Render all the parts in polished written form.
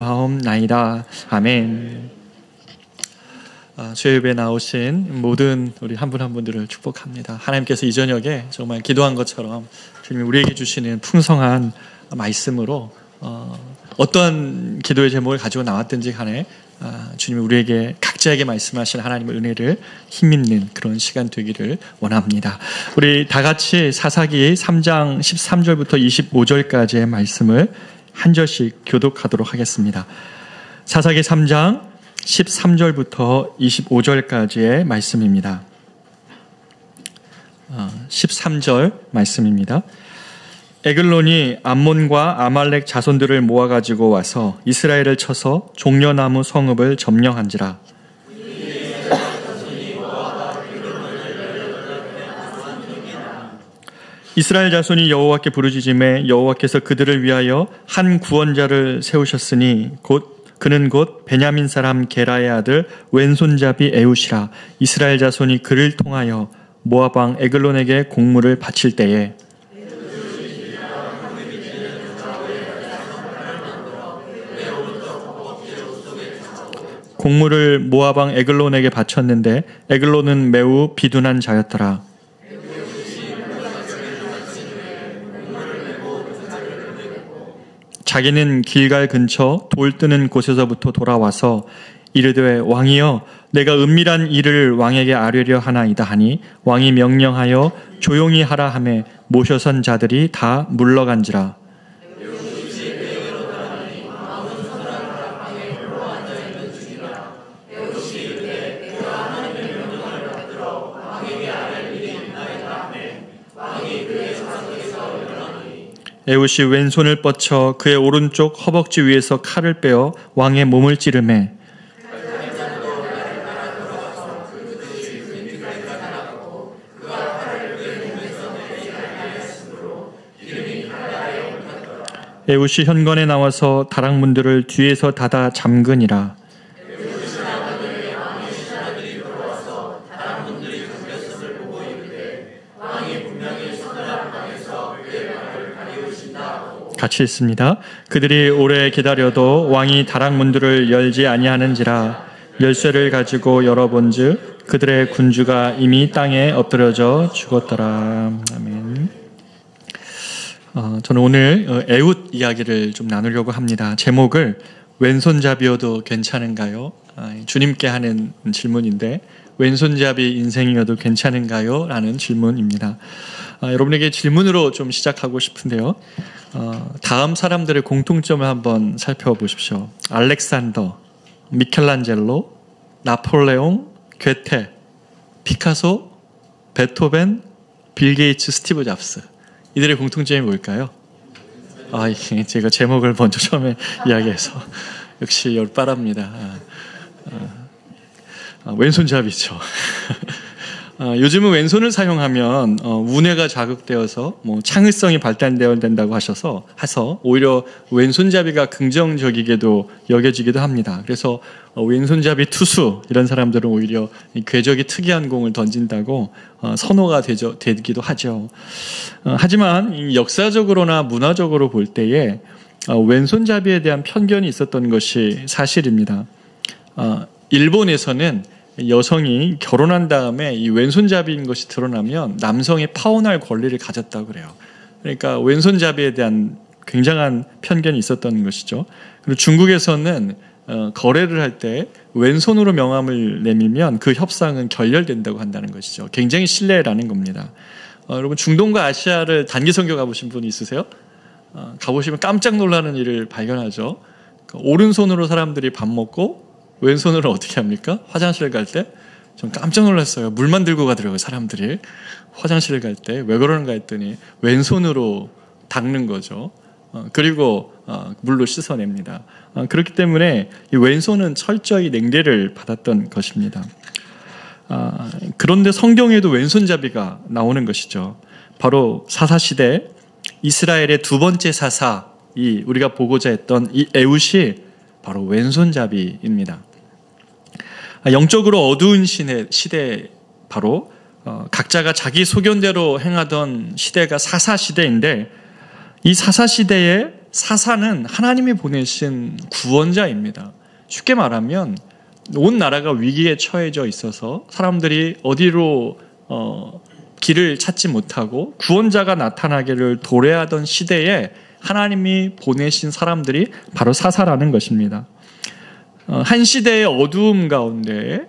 하옵나이다. 아멘. 주의 예배에 나오신 모든 우리 한 분 한 분들을 축복합니다. 하나님께서 이 저녁에 정말 기도한 것처럼 주님이 우리에게 주시는 풍성한 말씀으로 어떠한 기도의 제목을 가지고 나왔든지 간에 주님이 우리에게 각자에게 말씀하신 하나님의 은혜를 힘입는 그런 시간 되기를 원합니다. 우리 다 같이 사사기 3장 13절부터 25절까지의 말씀을 한 절씩 교독하도록 하겠습니다. 사사기 3장 13절부터 25절까지의 말씀입니다. 13절 말씀입니다. 에글론이 암몬과 아말렉 자손들을 모아가지고 와서 이스라엘을 쳐서 종려나무 성읍을 점령한지라. 이스라엘 자손이 여호와께 부르짖음에 여호와께서 그들을 위하여 한 구원자를 세우셨으니 그는 곧 베냐민 사람 게라의 아들 왼손잡이 에웃이라. 이스라엘 자손이 그를 통하여 모압 왕 에글론에게 공물을 바칠 때에 공물을 모압 왕 에글론에게 바쳤는데 에글론은 매우 비둔한 자였더라. 자기는 길갈 근처 돌 뜨는 곳에서부터 돌아와서 이르되 왕이여 내가 은밀한 일을 왕에게 아뢰려 하나이다 하니 왕이 명령하여 조용히 하라 하매 모셔선 자들이 다 물러간지라. 에웃이 왼손을 뻗쳐 그의 오른쪽 허벅지 위에서 칼을 빼어 왕의 몸을 찌르매 에웃이 현관에 나와서 다락문들을 뒤에서 닫아 잠그니라. 같이 읽습니다. 그들이 오래 기다려도 왕이 다락문들을 열지 아니하는지라. 열쇠를 가지고 열어본즉 그들의 군주가 이미 땅에 엎드려져 죽었더라. 아멘. 저는 오늘 에웃 이야기를 좀 나누려고 합니다. 제목을 왼손잡이여도 괜찮은가요? 주님께 하는 질문인데 왼손잡이 인생이어도 괜찮은가요? 라는 질문입니다. 여러분에게 질문으로 좀 시작하고 싶은데요. 다음 사람들의 공통점을 한번 살펴보십시오. 알렉산더, 미켈란젤로, 나폴레옹, 괴테, 피카소, 베토벤, 빌 게이츠, 스티브 잡스. 이들의 공통점이 뭘까요? 제가 제목을 먼저 처음에 이야기해서 역시 열바랍니다. 왼손잡이죠. 요즘은 왼손을 사용하면 우뇌가 자극되어서 창의성이 발달된다고 하셔서 오히려 왼손잡이가 긍정적이게도 여겨지기도 합니다. 그래서 왼손잡이 투수 이런 사람들은 오히려 궤적이 특이한 공을 던진다고 선호가 되기도 하죠. 하지만 역사적으로나 문화적으로 볼 때에 왼손잡이에 대한 편견이 있었던 것이 사실입니다. 일본에서는 여성이 결혼한 다음에 이 왼손잡이인 것이 드러나면 남성이 파혼할 권리를 가졌다고 그래요. 그러니까 왼손잡이에 대한 굉장한 편견이 있었던 것이죠. 그리고 중국에서는 거래를 할 때 왼손으로 명함을 내밀면 그 협상은 결렬된다고 한다는 것이죠. 굉장히 신뢰라는 겁니다. 여러분 중동과 아시아를 단기 선교 가보신 분이 있으세요? 가보시면 깜짝 놀라는 일을 발견하죠. 오른손으로 사람들이 밥 먹고 왼손으로 어떻게 합니까? 화장실 갈 때? 전 깜짝 놀랐어요. 물만 들고 가더라고요, 사람들이. 화장실 갈 때. 왜 그러는가 했더니 왼손으로 닦는 거죠. 그리고 물로 씻어냅니다. 그렇기 때문에 이 왼손은 철저히 냉대를 받았던 것입니다. 그런데 성경에도 왼손잡이가 나오는 것이죠. 바로 사사시대 이스라엘의 두 번째 사사이 우리가 보고자 했던 이 에웃이 바로 왼손잡이입니다. 영적으로 어두운 시대 바로 각자가 자기 소견대로 행하던 시대가 사사시대인데 이 사사시대에 사사는 하나님이 보내신 구원자입니다. 쉽게 말하면 온 나라가 위기에 처해져 있어서 사람들이 어디로 길을 찾지 못하고 구원자가 나타나기를 도래하던 시대에 하나님이 보내신 사람들이 바로 사사라는 것입니다. 한 시대의 어두움 가운데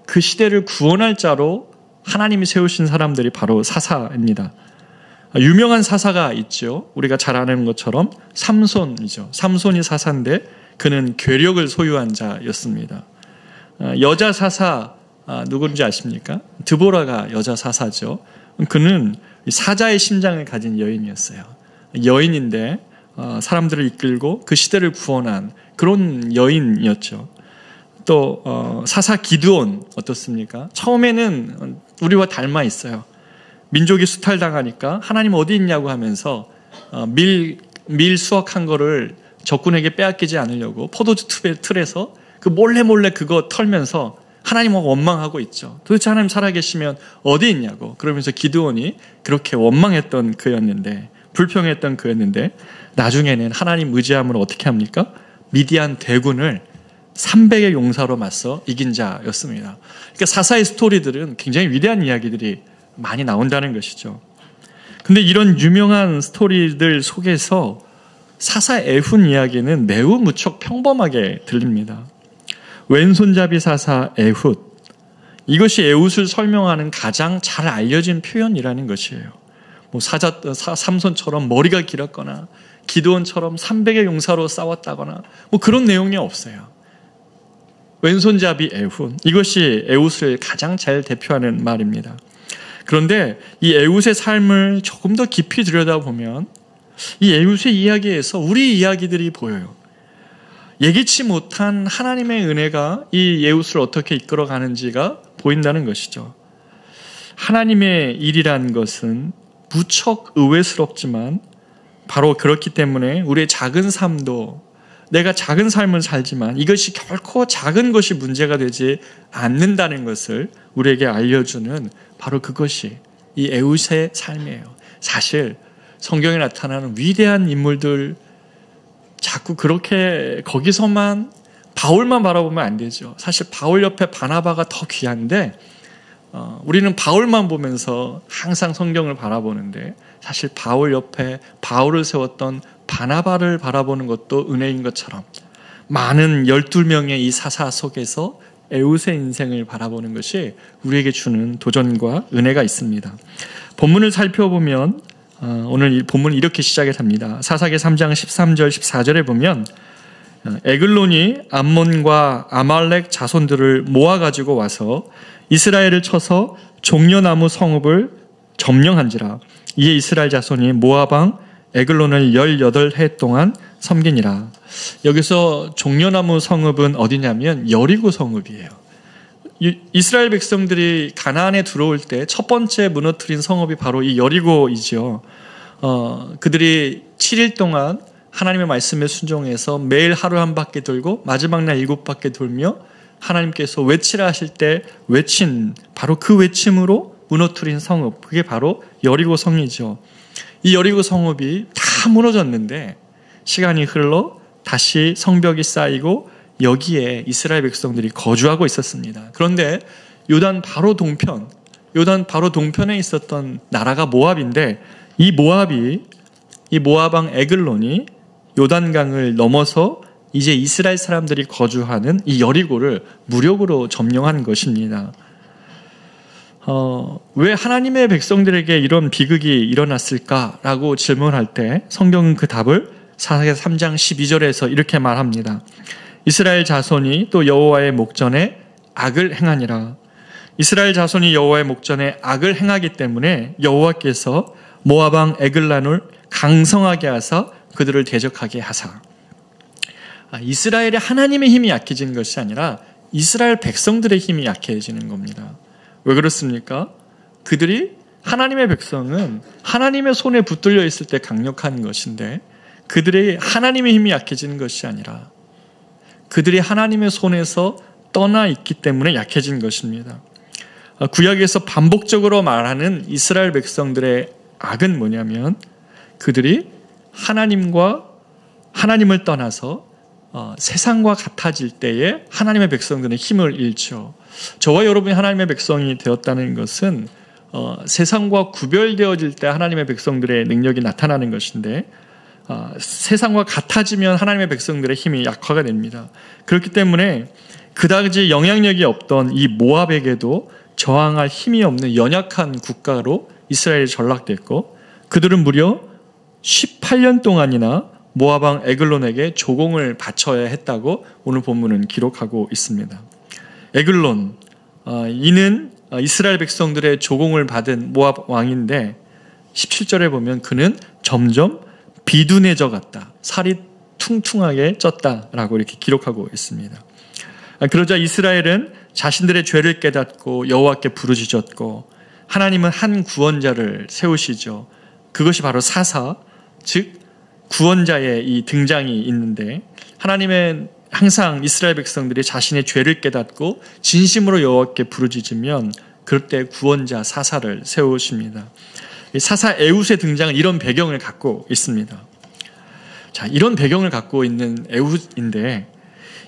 그 시대를 구원할 자로 하나님이 세우신 사람들이 바로 사사입니다. 유명한 사사가 있죠. 우리가 잘 아는 것처럼 삼손이죠. 삼손이 사사인데 그는 괴력을 소유한 자였습니다. 여자 사사 누군지 아십니까? 드보라가 여자 사사죠. 그는 사자의 심장을 가진 여인이었어요. 여인인데 사람들을 이끌고 그 시대를 구원한 그런 여인이었죠. 또 사사 기드온 어떻습니까? 처음에는 우리와 닮아 있어요. 민족이 수탈당하니까 하나님 어디 있냐고 하면서 밀 수확한 거를 적군에게 빼앗기지 않으려고 포도주 틀에서 그 몰래 그거 털면서 하나님을 원망하고 있죠. 도대체 하나님 살아계시면 어디 있냐고. 그러면서 기드온이 그렇게 원망했던 그였는데, 불평했던 그였는데, 나중에는 하나님 의지함으로 어떻게 합니까? 미디안 대군을 300의 용사로 맞서 이긴 자였습니다. 그러니까 사사의 스토리들은 굉장히 위대한 이야기들이 많이 나온다는 것이죠. 근데 이런 유명한 스토리들 속에서 사사 에훗 이야기는 매우 무척 평범하게 들립니다. 왼손잡이 사사 에훗, 이것이 에훗을 설명하는 가장 잘 알려진 표현이라는 것이에요. 삼손처럼 머리가 길었거나 기드온처럼 300의 용사로 싸웠다거나 그런 내용이 없어요. 왼손잡이 에훗, 이것이 에훗을 가장 잘 대표하는 말입니다. 그런데 이 에훗의 삶을 조금 더 깊이 들여다보면 이 에훗의 이야기에서 우리 이야기들이 보여요. 예기치 못한 하나님의 은혜가 이 에훗을 어떻게 이끌어가는지가 보인다는 것이죠. 하나님의 일이란 것은 무척 의외스럽지만 바로 그렇기 때문에 우리의 작은 삶도, 내가 작은 삶을 살지만 이것이 결코 작은 것이 문제가 되지 않는다는 것을 우리에게 알려주는 바로 그것이 이 에훗의 삶이에요. 사실 성경에 나타나는 위대한 인물들 자꾸 그렇게 거기서만 바울만 바라보면 안 되죠. 사실 바울 옆에 바나바가 더 귀한데 우리는 바울만 보면서 항상 성경을 바라보는데 사실 바울 옆에 바울을 세웠던 바나바를 바라보는 것도 은혜인 것처럼 많은 12명의 이 사사 속에서 에훗의 인생을 바라보는 것이 우리에게 주는 도전과 은혜가 있습니다. 본문을 살펴보면 오늘 이 본문은 이렇게 시작을 합니다. 사사기 3장 13절 14절에 보면 에글론이 암몬과 아말렉 자손들을 모아가지고 와서 이스라엘을 쳐서 종려나무 성읍을 점령한지라. 이에 이스라엘 자손이 모압 왕 에글론을 18해 동안 섬기니라. 여기서 종려나무 성읍은 어디냐면 여리고 성읍이에요. 이스라엘 백성들이 가나안에 들어올 때 첫 번째 무너뜨린 성읍이 바로 이 여리고이죠. 그들이 7일 동안 하나님의 말씀에 순종해서 매일 하루 한 바퀴 돌고 마지막 날 7바퀴 돌며 하나님께서 외치라 하실 때 외친 바로 그 외침으로 무너뜨린 성읍, 그게 바로 여리고 성이죠. 이 여리고 성읍이 다 무너졌는데 시간이 흘러 다시 성벽이 쌓이고 여기에 이스라엘 백성들이 거주하고 있었습니다. 그런데 요단 바로 동편에 있었던 나라가 모압인데 이 모압 왕 에글론이 요단강을 넘어서 이제 이스라엘 사람들이 거주하는 이 여리고를 무력으로 점령한 것입니다. 왜 하나님의 백성들에게 이런 비극이 일어났을까라고 질문할 때 성경은 그 답을 사사기 3장 12절에서 이렇게 말합니다. 이스라엘 자손이 또 여호와의 목전에 악을 행하니라. 이스라엘 자손이 여호와의 목전에 악을 행하기 때문에 여호와께서 모압 왕 에글론을 강성하게 하사 그들을 대적하게 하사. 이스라엘의 하나님의 힘이 약해진 것이 아니라 이스라엘 백성들의 힘이 약해지는 겁니다. 왜 그렇습니까? 하나님의 백성은 하나님의 손에 붙들려 있을 때 강력한 것인데 그들의 하나님의 힘이 약해지는 것이 아니라 그들이 하나님의 손에서 떠나 있기 때문에 약해진 것입니다. 구약에서 반복적으로 말하는 이스라엘 백성들의 악은 뭐냐면 그들이 하나님과 하나님을 떠나서 세상과 같아질 때에 하나님의 백성들은 힘을 잃죠. 저와 여러분이 하나님의 백성이 되었다는 것은 세상과 구별되어질 때 하나님의 백성들의 능력이 나타나는 것인데, 세상과 같아지면 하나님의 백성들의 힘이 약화가 됩니다. 그렇기 때문에 그다지 영향력이 없던 이 모압에게도 저항할 힘이 없는 연약한 국가로 이스라엘이 전락됐고, 그들은 무려 18년 동안이나 모압 왕 에글론에게 조공을 바쳐야 했다고 오늘 본문은 기록하고 있습니다. 에글론, 이는 이스라엘 백성들의 조공을 받은 모압 왕인데 17절에 보면 그는 점점 비둔해져 갔다, 살이 퉁퉁하게 쪘다라고 이렇게 기록하고 있습니다. 그러자 이스라엘은 자신들의 죄를 깨닫고 여호와께 부르짖었고, 하나님은 한 구원자를 세우시죠. 그것이 바로 사사, 즉 구원자의 이 등장이 있는데, 하나님은 항상 이스라엘 백성들이 자신의 죄를 깨닫고 진심으로 여호와께 부르짖으면 그럴 때 구원자 사사를 세우십니다. 사사 에훗의 등장은 이런 배경을 갖고 있습니다. 자, 이런 배경을 갖고 있는 에훗인데,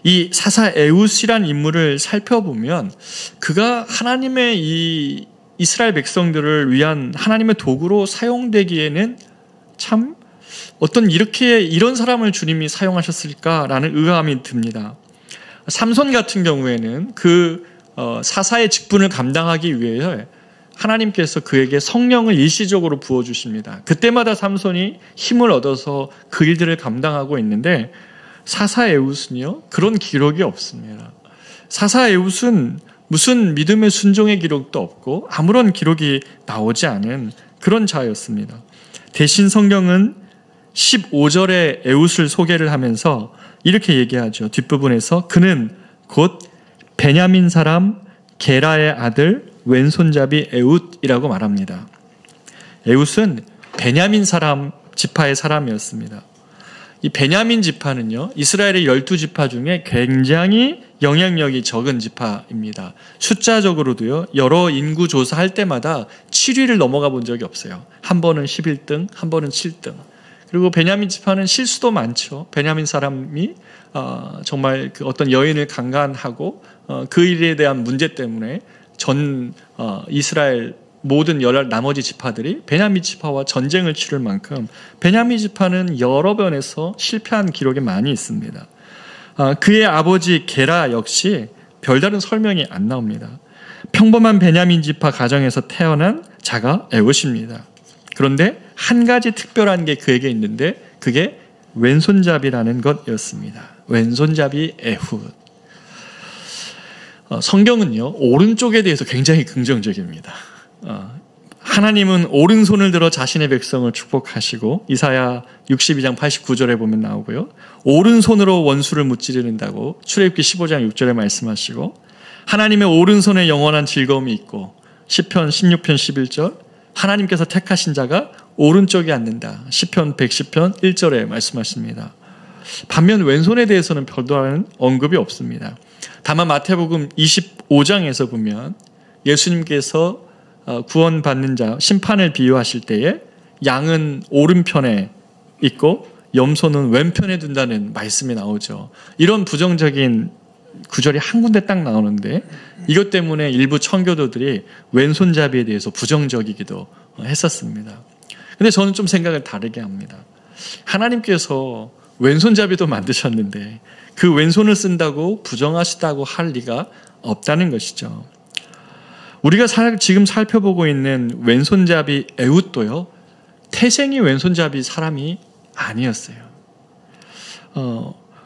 이 사사 에훗이란 인물을 살펴보면 그가 하나님의 이 이스라엘 백성들을 위한 하나님의 도구로 사용되기에는 참 이런 사람을 주님이 사용하셨을까라는 의아함이 듭니다. 삼손 같은 경우에는 그 사사의 직분을 감당하기 위해 하나님께서 그에게 성령을 일시적으로 부어주십니다. 그때마다 삼손이 힘을 얻어서 그 일들을 감당하고 있는데, 사사 에훗은요, 그런 기록이 없습니다. 사사 에훗은 무슨 믿음의 순종의 기록도 없고 아무런 기록이 나오지 않은 그런 자였습니다. 대신 성경은 15절에 에훗을 소개를 하면서 이렇게 얘기하죠. 뒷부분에서 그는 곧 베냐민 사람 게라의 아들 왼손잡이 에훗이라고 말합니다. 에훗은 베냐민 사람 지파의 사람이었습니다. 이 베냐민 지파는요, 이스라엘의 12지파 중에 굉장히 영향력이 적은 지파입니다. 숫자적으로도요, 여러 인구 조사할 때마다 7위를 넘어가 본 적이 없어요. 한 번은 11등, 한 번은 7등. 그리고 베냐민 지파는 실수도 많죠. 베냐민 사람이 정말 어떤 여인을 강간하고 그 일에 대한 문제 때문에 전 이스라엘 모든 나머지 지파들이 베냐민 지파와 전쟁을 치를 만큼 베냐민 지파는 여러 변에서 실패한 기록이 많이 있습니다. 그의 아버지 게라 역시 별다른 설명이 안 나옵니다. 평범한 베냐민 지파 가정에서 태어난 자가 에훗입니다. 그런데 한 가지 특별한 게 그에게 있는데 그게 왼손잡이라는 것이었습니다. 왼손잡이 에훗. 성경은요, 오른쪽에 대해서 굉장히 긍정적입니다. 하나님은 오른손을 들어 자신의 백성을 축복하시고, 이사야 62장 89절에 보면 나오고요, 오른손으로 원수를 무찌르는다고 출애굽기 15장 6절에 말씀하시고, 하나님의 오른손에 영원한 즐거움이 있고, 시편 16편 11절 하나님께서 택하신 자가 오른쪽에 앉는다, 시편 110편 1절에 말씀하십니다. 반면 왼손에 대해서는 별다른 언급이 없습니다. 다만 마태복음 25장에서 보면 예수님께서 구원받는 자, 심판을 비유하실 때에 양은 오른편에 있고 염소는 왼편에 둔다는 말씀이 나오죠. 이런 부정적인 구절이 한 군데 딱 나오는데, 이것 때문에 일부 청교도들이 왼손잡이에 대해서 부정적이기도 했었습니다. 근데 저는 좀 생각을 다르게 합니다. 하나님께서 왼손잡이도 만드셨는데 그 왼손을 쓴다고 부정하시다고 할 리가 없다는 것이죠. 우리가 지금 살펴보고 있는 왼손잡이 에훗도요, 태생이 왼손잡이 사람이 아니었어요.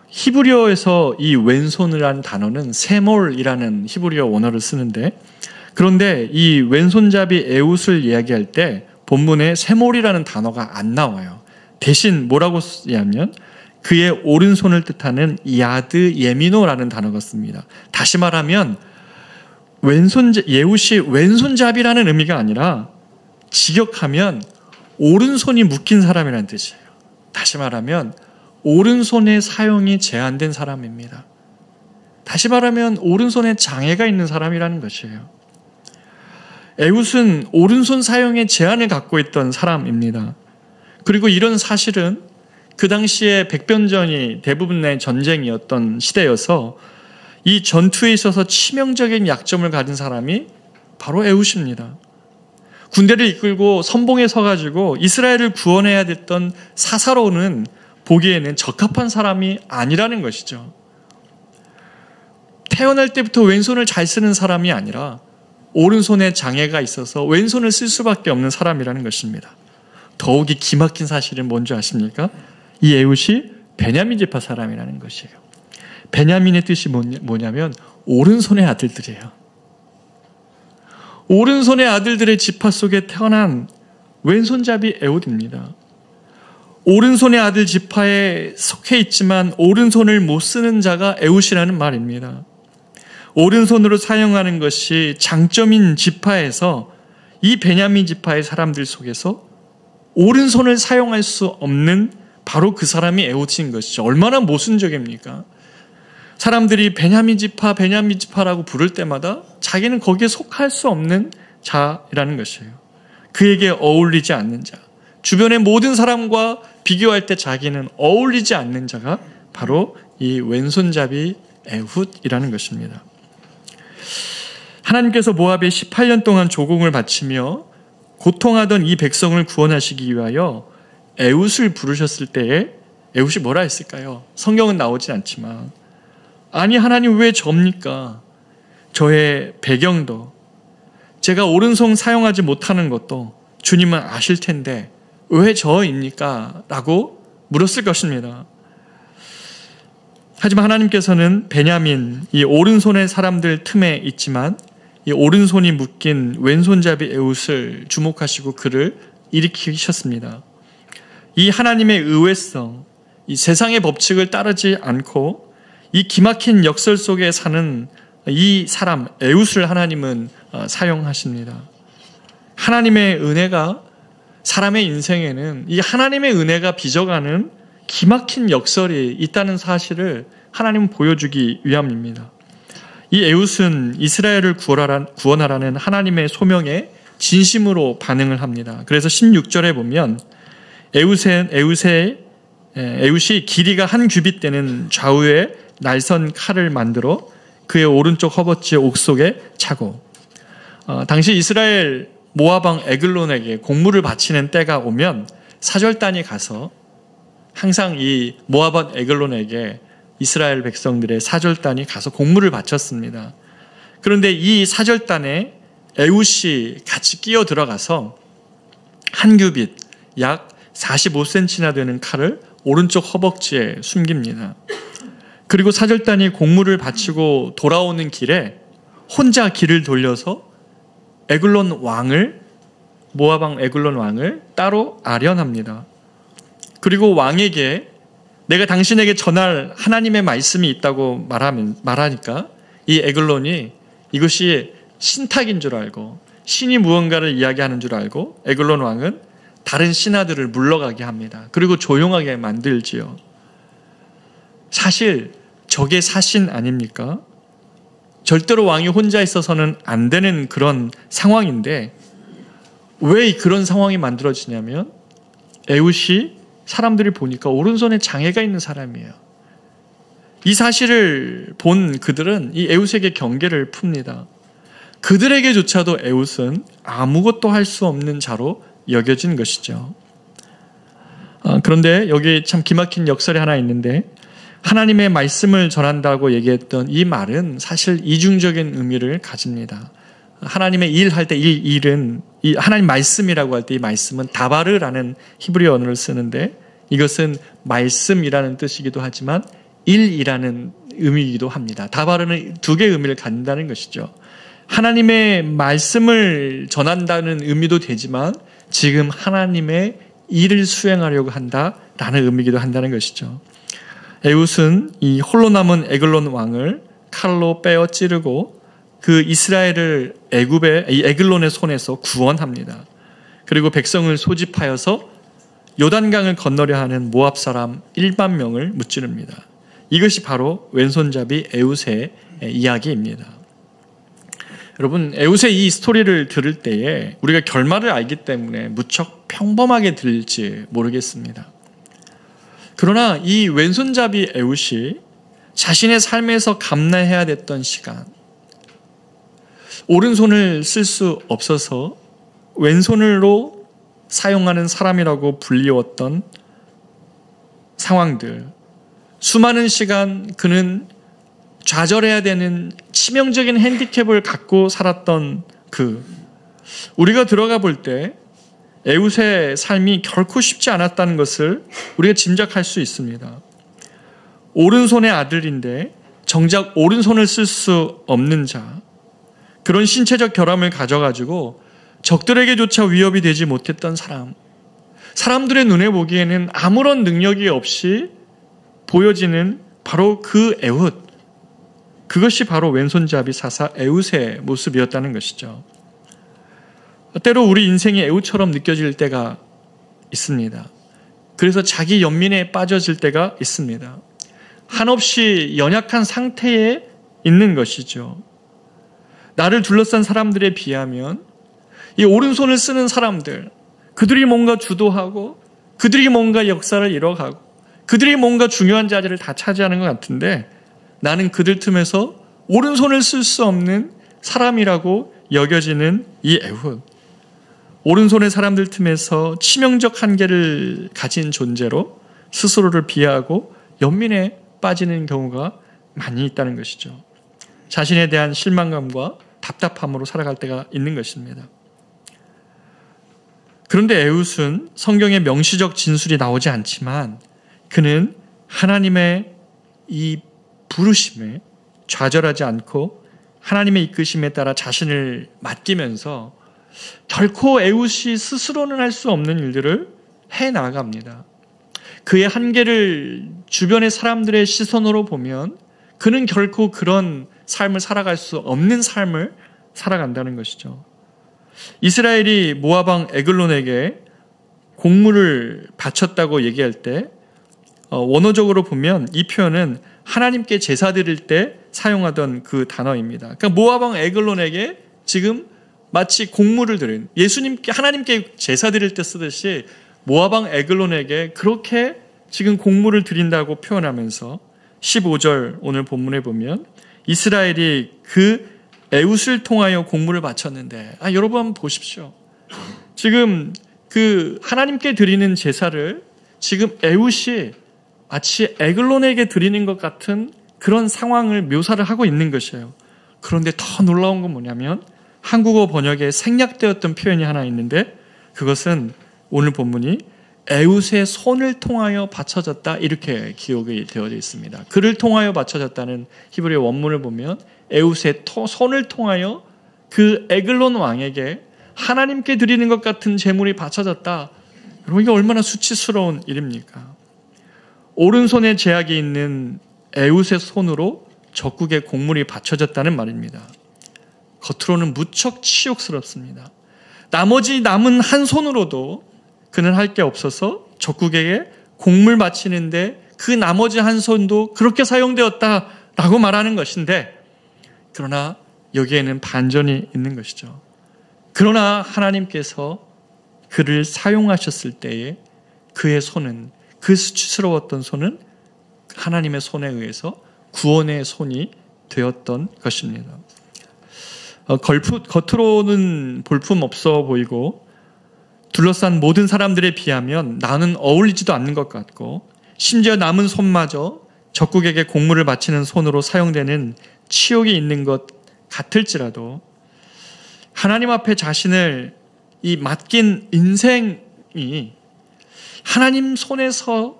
히브리어에서 이 왼손이라는 단어는 세몰이라는 히브리어 원어를 쓰는데, 그런데 이 왼손잡이 에훗을 이야기할 때 본문에 세몰이라는 단어가 안 나와요. 대신 뭐라고 쓰냐면 그의 오른손을 뜻하는 야드 예미노라는 단어가 씁니다. 다시 말하면 에훗이 왼손잡이라는 의미가 아니라 직역하면 오른손이 묶인 사람이라는 뜻이에요. 다시 말하면 오른손의 사용이 제한된 사람입니다. 다시 말하면 오른손에 장애가 있는 사람이라는 것이에요. 에훗은 오른손 사용에 제한을 갖고 있던 사람입니다. 그리고 이런 사실은 그 당시에 백변전이 대부분의 전쟁이었던 시대여서 이 전투에 있어서 치명적인 약점을 가진 사람이 바로 에훗입니다. 군대를 이끌고 선봉에 서가지고 이스라엘을 구원해야 됐던 사사로는 보기에는 적합한 사람이 아니라는 것이죠. 태어날 때부터 왼손을 잘 쓰는 사람이 아니라 오른손에 장애가 있어서 왼손을 쓸 수밖에 없는 사람이라는 것입니다. 더욱이 기막힌 사실은 뭔지 아십니까? 이 에훗이 베냐민 지파 사람이라는 것이에요. 베냐민의 뜻이 뭐냐면 오른손의 아들들이에요. 오른손의 아들들의 지파 속에 태어난 왼손잡이 에훗입니다. 오른손의 아들 지파에 속해 있지만 오른손을 못 쓰는 자가 에훗이라는 말입니다. 오른손으로 사용하는 것이 장점인 지파에서 이 베냐민 지파의 사람들 속에서 오른손을 사용할 수 없는 바로 그 사람이 에훗인 것이죠. 얼마나 모순적입니까? 사람들이 베냐민 지파라고 부를 때마다 자기는 거기에 속할 수 없는 자라는 것이에요. 그에게 어울리지 않는 자. 주변의 모든 사람과 비교할 때 자기는 어울리지 않는 자가 바로 이 왼손잡이 에훗이라는 것입니다. 하나님께서 모압에 18년 동안 조공을 바치며 고통하던 이 백성을 구원하시기 위하여 에훗을 부르셨을 때에 에훗이 뭐라 했을까요? 성경은 나오진 않지만 아니 하나님 왜 접니까? 저의 배경도 제가 오른손 사용하지 못하는 것도 주님은 아실 텐데 왜 저입니까? 라고 물었을 것입니다. 하지만 하나님께서는 베냐민, 이 오른손의 사람들 틈에 있지만 이 오른손이 묶인 왼손잡이 에훗을 주목하시고 그를 일으키셨습니다. 이 하나님의 의외성, 이 세상의 법칙을 따르지 않고 이 기막힌 역설 속에 사는 이 사람 에훗을 하나님은 사용하십니다. 하나님의 은혜가 사람의 인생에는 이 하나님의 은혜가 빚어가는 기막힌 역설이 있다는 사실을 하나님은 보여주기 위함입니다. 이 에훗은 이스라엘을 구원하라는 하나님의 소명에 진심으로 반응을 합니다. 그래서 16절에 보면 에훗이 길이가 한 규빗 되는 좌우에 날선 칼을 만들어 그의 오른쪽 허벅지 옥속에 차고 당시 이스라엘 모압왕 에글론에게 공물을 바치는 때가 오면 사절단이 가서 항상 이 모압왕 에글론에게 이스라엘 백성들의 사절단이 가서 공물을 바쳤습니다. 그런데 이 사절단에 에훗이 같이 끼어 들어가서 한 규빗 약 45cm나 되는 칼을 오른쪽 허벅지에 숨깁니다. 그리고 사절단이 공물을 바치고 돌아오는 길에 혼자 길을 돌려서 모압왕 에글론 왕을 따로 아련합니다. 그리고 왕에게 내가 당신에게 전할 하나님의 말씀이 있다고 말하니까 이 에글론이 이것이 신탁인 줄 알고 신이 무언가를 이야기하는 줄 알고 에글론 왕은 다른 신하들을 물러가게 합니다. 그리고 조용하게 만들지요. 사실 저게 사신 아닙니까? 절대로 왕이 혼자 있어서는 안 되는 그런 상황인데 왜 그런 상황이 만들어지냐면 에훗이 사람들이 보니까 오른손에 장애가 있는 사람이에요. 이 사실을 본 그들은 이 에훗에게 경계를 풉니다. 그들에게조차도 에훗은 아무것도 할 수 없는 자로 여겨진 것이죠. 그런데 여기 참 기막힌 역설이 하나 있는데 하나님의 말씀을 전한다고 얘기했던 이 말은 사실 이중적인 의미를 가집니다. 하나님의 일할 때 일은 하나님 말씀이라고 할 때 이 말씀은 다바르라는 히브리어 언어를 쓰는데 이것은 말씀이라는 뜻이기도 하지만 일이라는 의미이기도 합니다. 다바르는 두 개의 의미를 갖는다는 것이죠. 하나님의 말씀을 전한다는 의미도 되지만 지금 하나님의 일을 수행하려고 한다라는 의미이기도 한다는 것이죠. 에훗은 이 홀로 남은 에글론 왕을 칼로 빼어 찌르고 그 이스라엘을 이 에글론의 손에서 구원합니다. 그리고 백성을 소집하여서 요단강을 건너려 하는 모압 사람 1만 명을 무찌릅니다. 이것이 바로 왼손잡이 에훗의 이야기입니다. 여러분, 에훗의 이 스토리를 들을 때에 우리가 결말을 알기 때문에 무척 평범하게 들릴지 모르겠습니다. 그러나 이 왼손잡이 에훗이 자신의 삶에서 감내해야 됐던 시간, 오른손을 쓸 수 없어서 왼손으로 사용하는 사람이라고 불리웠던 상황들, 수많은 시간 그는 좌절해야 되는 치명적인 핸디캡을 갖고 살았던 우리가 들어가 볼 때 에훗의 삶이 결코 쉽지 않았다는 것을 우리가 짐작할 수 있습니다. 오른손의 아들인데 정작 오른손을 쓸 수 없는 자, 그런 신체적 결함을 가져가지고 적들에게조차 위협이 되지 못했던 사람, 사람들의 눈에 보기에는 아무런 능력이 없이 보여지는 바로 그 에훗, 그것이 바로 왼손잡이 사사 에훗의 모습이었다는 것이죠. 때로 우리 인생이 에훗처럼 느껴질 때가 있습니다. 그래서 자기 연민에 빠져질 때가 있습니다. 한없이 연약한 상태에 있는 것이죠. 나를 둘러싼 사람들에 비하면 이 오른손을 쓰는 사람들, 그들이 뭔가 주도하고 그들이 뭔가 역사를 이뤄가고 그들이 뭔가 중요한 자리를 다 차지하는 것 같은데 나는 그들 틈에서 오른손을 쓸 수 없는 사람이라고 여겨지는 이 에훗, 오른손의 사람들 틈에서 치명적 한계를 가진 존재로 스스로를 비하하고 연민에 빠지는 경우가 많이 있다는 것이죠. 자신에 대한 실망감과 답답함으로 살아갈 때가 있는 것입니다. 그런데 에훗은 성경에 명시적 진술이 나오지 않지만 그는 하나님의 이 부르심에 좌절하지 않고 하나님의 이끄심에 따라 자신을 맡기면서 결코 에훗이 스스로는 할 수 없는 일들을 해나갑니다. 그의 한계를 주변의 사람들의 시선으로 보면 그는 결코 그런 삶을 살아갈 수 없는 삶을 살아간다는 것이죠. 이스라엘이 모압 왕 에글론에게 공물을 바쳤다고 얘기할 때 원어적으로 보면 이 표현은 하나님께 제사 드릴 때 사용하던 그 단어입니다. 그러니까 모압 왕 에글론에게 지금 마치 공물을 드린, 예수님께 하나님께 제사 드릴 때 쓰듯이 모압 왕 에글론에게 그렇게 지금 공물을 드린다고 표현하면서 15절 오늘 본문에 보면 이스라엘이 그 에훗을 통하여 공물을 바쳤는데, 여러분 한번 보십시오. 지금 그 하나님께 드리는 제사를 지금 에훗이 마치 에글론에게 드리는 것 같은 그런 상황을 묘사를 하고 있는 것이에요. 그런데 더 놀라운 건 뭐냐면 한국어 번역에 생략되었던 표현이 하나 있는데 그것은 오늘 본문이 에훗의 손을 통하여 바쳐졌다 이렇게 기록이 되어져 있습니다. 그를 통하여 바쳐졌다는 히브리 원문을 보면 에훗의 손을 통하여 그 에글론 왕에게 하나님께 드리는 것 같은 제물이 바쳐졌다. 여러분 이게 얼마나 수치스러운 일입니까? 오른손에 제약이 있는 에훗의 손으로 적국의 곡물이 바쳐졌다는 말입니다. 겉으로는 무척 치욕스럽습니다. 나머지 남은 한 손으로도 그는 할 게 없어서 적국에게 곡물 바치는데 그 나머지 한 손도 그렇게 사용되었다라고 말하는 것인데, 그러나 여기에는 반전이 있는 것이죠. 그러나 하나님께서 그를 사용하셨을 때에 그의 손은, 그 수치스러웠던 손은 하나님의 손에 의해서 구원의 손이 되었던 것입니다. 겉으로는 볼품없어 보이고 둘러싼 모든 사람들에 비하면 나는 어울리지도 않는 것 같고 심지어 남은 손마저 적국에게 곡물을 바치는 손으로 사용되는 치욕이 있는 것 같을지라도 하나님 앞에 자신을 이 맡긴 인생이 하나님 손에서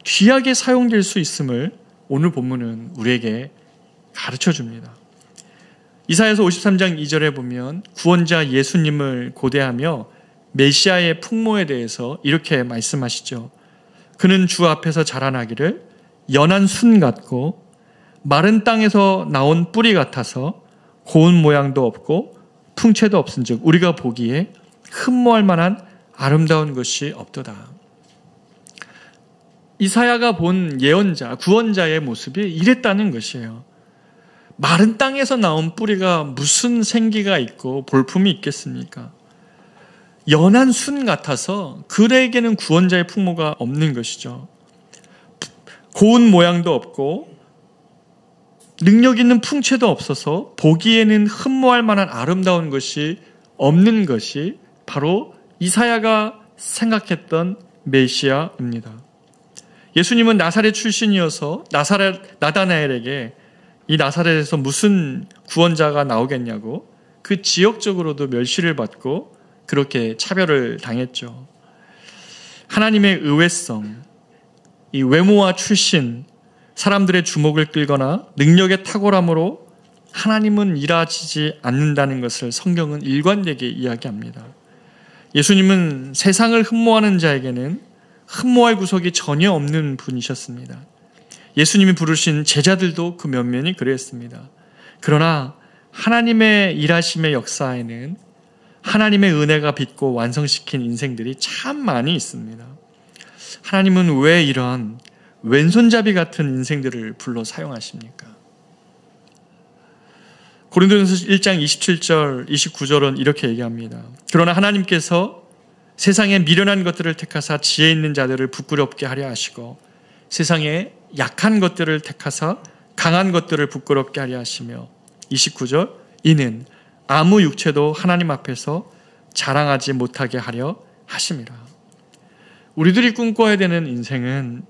귀하게 사용될 수 있음을 오늘 본문은 우리에게 가르쳐 줍니다. 이사야서 53장 2절에 보면 구원자 예수님을 고대하며 메시아의 풍모에 대해서 이렇게 말씀하시죠. 그는 주 앞에서 자라나기를 연한 순 같고 마른 땅에서 나온 뿌리 같아서 고운 모양도 없고 풍채도 없은즉 우리가 보기에 흠모할 만한 아름다운 것이 없도다. 이사야가 본 예언자, 구원자의 모습이 이랬다는 것이에요. 마른 땅에서 나온 뿌리가 무슨 생기가 있고 볼품이 있겠습니까? 연한 순 같아서 그에게는 구원자의 풍모가 없는 것이죠. 고운 모양도 없고 능력 있는 풍채도 없어서 보기에는 흠모할 만한 아름다운 것이 없는 것이 바로 이사야가 생각했던 메시아입니다. 예수님은 나사렛 출신이어서 나다나엘에게 이 나사렛에서 무슨 구원자가 나오겠냐고 그 지역적으로도 멸시를 받고 그렇게 차별을 당했죠. 하나님의 의외성, 이 외모와 출신, 사람들의 주목을 끌거나 능력의 탁월함으로 하나님은 일하시지 않는다는 것을 성경은 일관되게 이야기합니다. 예수님은 세상을 흠모하는 자에게는 흠모할 구석이 전혀 없는 분이셨습니다. 예수님이 부르신 제자들도 그 면면이 그랬습니다. 그러나 하나님의 일하심의 역사에는 하나님의 은혜가 빚고 완성시킨 인생들이 참 많이 있습니다. 하나님은 왜 이런 왼손잡이 같은 인생들을 불러 사용하십니까? 고린도전서 1장 27절, 29절은 이렇게 얘기합니다. 그러나 하나님께서 세상에 미련한 것들을 택하사 지혜 있는 자들을 부끄럽게 하려 하시고 세상에 약한 것들을 택하사 강한 것들을 부끄럽게 하려 하시며 29절 이는 아무 육체도 하나님 앞에서 자랑하지 못하게 하려 하심이라. 우리들이 꿈꿔야 되는 인생은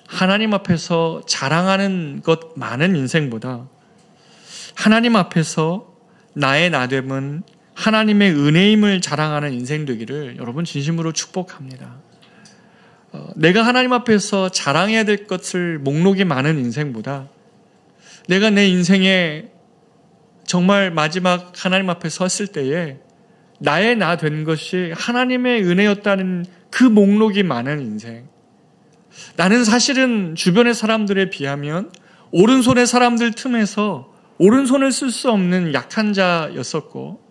하나님 앞에서 자랑하는 것 많은 인생보다 하나님 앞에서 나의 나됨은 하나님의 은혜임을 자랑하는 인생 되기를 여러분 진심으로 축복합니다. 내가 하나님 앞에서 자랑해야 될 것을 목록이 많은 인생보다 내가 내 인생에 정말 마지막 하나님 앞에 섰을 때에 나의 나 된 것이 하나님의 은혜였다는 그 목록이 많은 인생. 나는 사실은 주변의 사람들에 비하면 오른손의 사람들 틈에서 오른손을 쓸 수 없는 약한 자였었고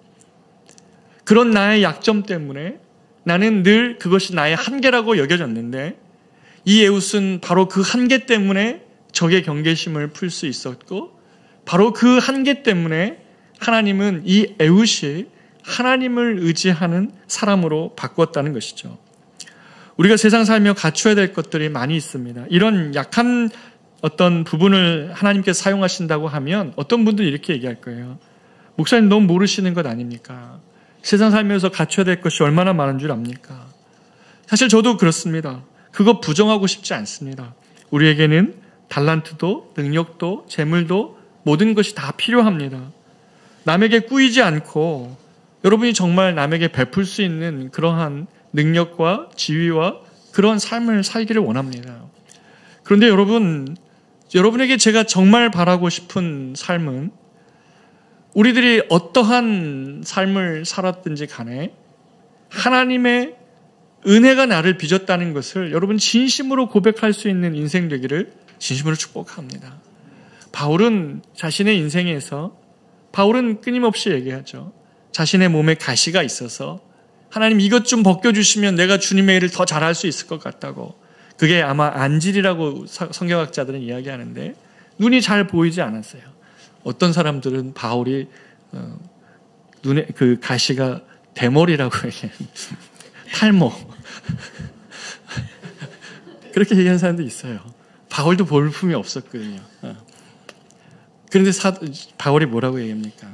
그런 나의 약점 때문에 나는 늘 그것이 나의 한계라고 여겨졌는데 이 에웃은 바로 그 한계 때문에 적의 경계심을 풀 수 있었고 바로 그 한계 때문에 하나님은 이 에웃이 하나님을 의지하는 사람으로 바꿨다는 것이죠. 우리가 세상 살며 갖춰야 될 것들이 많이 있습니다. 이런 약한 어떤 부분을 하나님께서 사용하신다고 하면 어떤 분들이 이렇게 얘기할 거예요. 목사님 너무 모르시는 것 아닙니까? 세상 살면서 갖춰야 될 것이 얼마나 많은 줄 압니까? 사실 저도 그렇습니다. 그거 부정하고 싶지 않습니다. 우리에게는 달란트도 능력도 재물도 모든 것이 다 필요합니다. 남에게 꾸이지 않고 여러분이 정말 남에게 베풀 수 있는 그러한 능력과 지위와 그런 삶을 살기를 원합니다. 그런데 여러분에게 제가 정말 바라고 싶은 삶은 우리들이 어떠한 삶을 살았든지 간에 하나님의 은혜가 나를 빚었다는 것을 여러분 진심으로 고백할 수 있는 인생 되기를 진심으로 축복합니다. 바울은 자신의 인생에서 바울은 끊임없이 얘기하죠. 자신의 몸에 가시가 있어서 하나님 이것 좀 벗겨주시면 내가 주님의 일을 더 잘할 수 있을 것 같다고. 그게 아마 안질이라고 성경학자들은 이야기하는데 눈이 잘 보이지 않았어요. 어떤 사람들은 바울이 눈에 그 가시가 대머리라고 얘기해요. 탈모. 그렇게 얘기하는 사람도 있어요. 바울도 볼품이 없었거든요. 그런데 바울이 뭐라고 얘기합니까?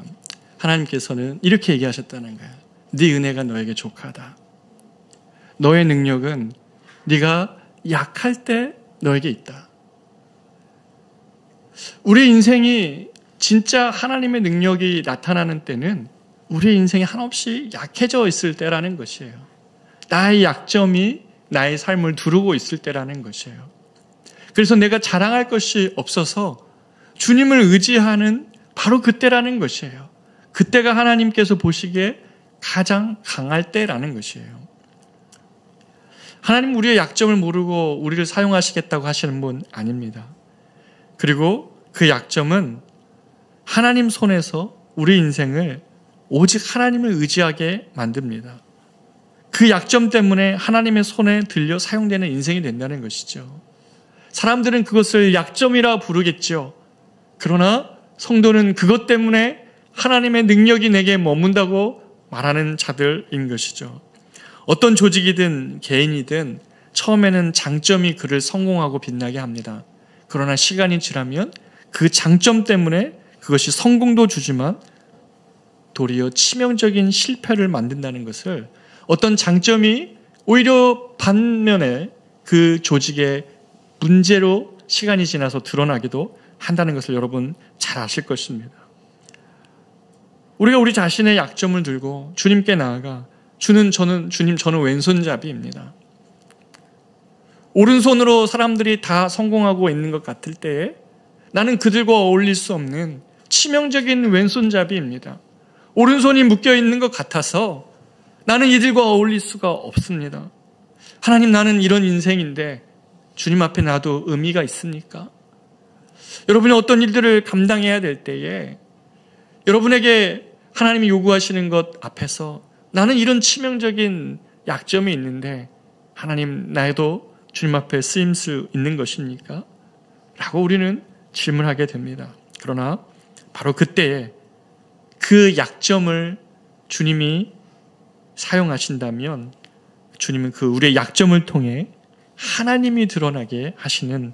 하나님께서는 이렇게 얘기하셨다는 거예요. 네 은혜가 너에게 족하다. 너의 능력은 네가 약할 때 너에게 있다. 우리 인생이 진짜 하나님의 능력이 나타나는 때는 우리 인생이 한없이 약해져 있을 때라는 것이에요. 나의 약점이 나의 삶을 두르고 있을 때라는 것이에요. 그래서 내가 자랑할 것이 없어서 주님을 의지하는 바로 그때라는 것이에요. 그때가 하나님께서 보시기에 가장 강할 때라는 것이에요. 하나님 우리의 약점을 모르고 우리를 사용하시겠다고 하시는 분 아닙니다. 그리고 그 약점은 하나님 손에서 우리 인생을 오직 하나님을 의지하게 만듭니다. 그 약점 때문에 하나님의 손에 들려 사용되는 인생이 된다는 것이죠. 사람들은 그것을 약점이라 부르겠죠. 그러나 성도는 그것 때문에 하나님의 능력이 내게 머문다고 말하는 자들인 것이죠. 어떤 조직이든 개인이든 처음에는 장점이 그를 성공하고 빛나게 합니다. 그러나 시간이 지나면 그 장점 때문에 그것이 성공도 주지만 도리어 치명적인 실패를 만든다는 것을, 어떤 장점이 오히려 반면에 그 조직의 문제로 시간이 지나서 드러나기도 한다는 것을 여러분 잘 아실 것입니다. 우리가 우리 자신의 약점을 들고 주님께 나아가 주님, 저는 왼손잡이입니다. 오른손으로 사람들이 다 성공하고 있는 것 같을 때에 나는 그들과 어울릴 수 없는 치명적인 왼손잡이입니다. 오른손이 묶여 있는 것 같아서 나는 이들과 어울릴 수가 없습니다. 하나님, 나는 이런 인생인데 주님 앞에 나도 의미가 있습니까? 여러분이 어떤 일들을 감당해야 될 때에 여러분에게 하나님이 요구하시는 것 앞에서 나는 이런 치명적인 약점이 있는데 하나님, 나에도 주님 앞에 쓰임 수 있는 것입니까? 라고 우리는 질문하게 됩니다. 그러나 바로 그때에 그 약점을 주님이 사용하신다면 주님은 그 우리의 약점을 통해 하나님이 드러나게 하시는,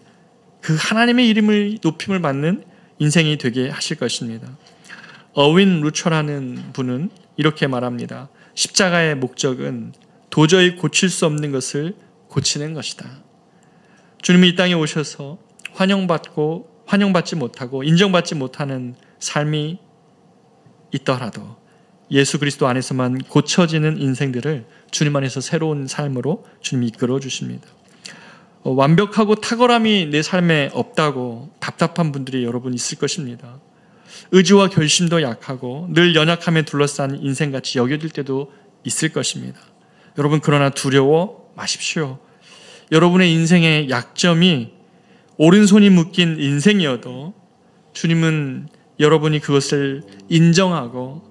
그 하나님의 이름을 높임을 받는 인생이 되게 하실 것입니다. 어윈 루처라는 분은 이렇게 말합니다. 십자가의 목적은 도저히 고칠 수 없는 것을 고치는 것이다. 주님이 이 땅에 오셔서 환영받지 못하고 인정받지 못하는 삶이 있더라도 예수 그리스도 안에서만 고쳐지는 인생들을 주님 안에서 새로운 삶으로 주님이 이끌어 주십니다. 완벽하고 탁월함이 내 삶에 없다고 답답한 분들이 여러분 있을 것입니다. 의지와 결심도 약하고 늘 연약함에 둘러싼 인생같이 여겨질 때도 있을 것입니다. 여러분, 그러나 두려워 마십시오. 여러분의 인생의 약점이 오른손이 묶인 인생이어도 주님은 여러분이 그것을 인정하고,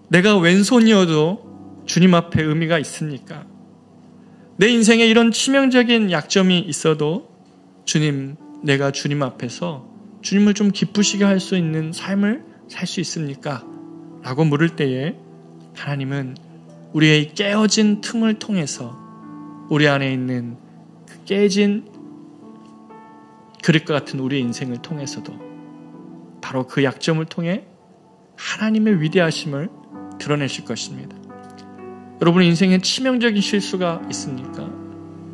내가 왼손이어도 주님 앞에 의미가 있습니까? 내 인생에 이런 치명적인 약점이 있어도 주님, 내가 주님 앞에서 주님을 좀 기쁘시게 할 수 있는 삶을 살 수 있습니까? 라고 물을 때에 하나님은 우리의 깨어진 틈을 통해서 우리 안에 있는 그 깨진 그릇과 같은 우리의 인생을 통해서도 바로 그 약점을 통해 하나님의 위대하심을 드러내실 것입니다. 여러분의 인생에 치명적인 실수가 있습니까?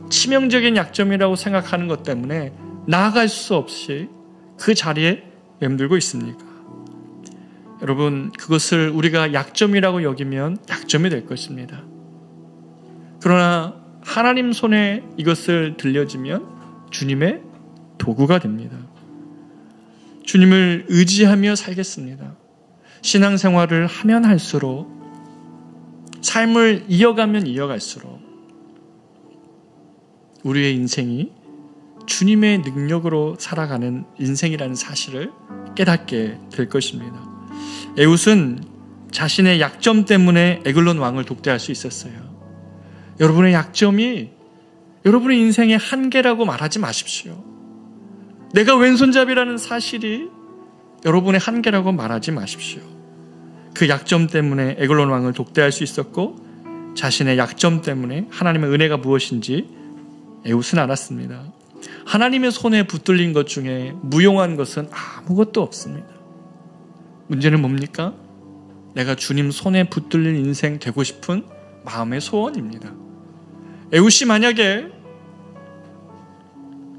치명적인 약점이라고 생각하는 것 때문에 나아갈 수 없이 그 자리에 맴돌고 있습니까? 여러분, 그것을 우리가 약점이라고 여기면 약점이 될 것입니다. 그러나 하나님 손에 이것을 들려지면 주님의 도구가 됩니다. 주님을 의지하며 살겠습니다. 신앙생활을 하면 할수록, 삶을 이어가면 이어갈수록 우리의 인생이 주님의 능력으로 살아가는 인생이라는 사실을 깨닫게 될 것입니다. 에웃은 자신의 약점 때문에 에글론 왕을 독대할 수 있었어요. 여러분의 약점이 여러분의 인생의 한계라고 말하지 마십시오. 내가 왼손잡이라는 사실이 여러분의 한계라고 말하지 마십시오. 그 약점 때문에 에글론 왕을 독대할 수 있었고, 자신의 약점 때문에 하나님의 은혜가 무엇인지 에웃은 알았습니다. 하나님의 손에 붙들린 것 중에 무용한 것은 아무것도 없습니다. 문제는 뭡니까? 내가 주님 손에 붙들린 인생 되고 싶은 마음의 소원입니다. 에웃이 만약에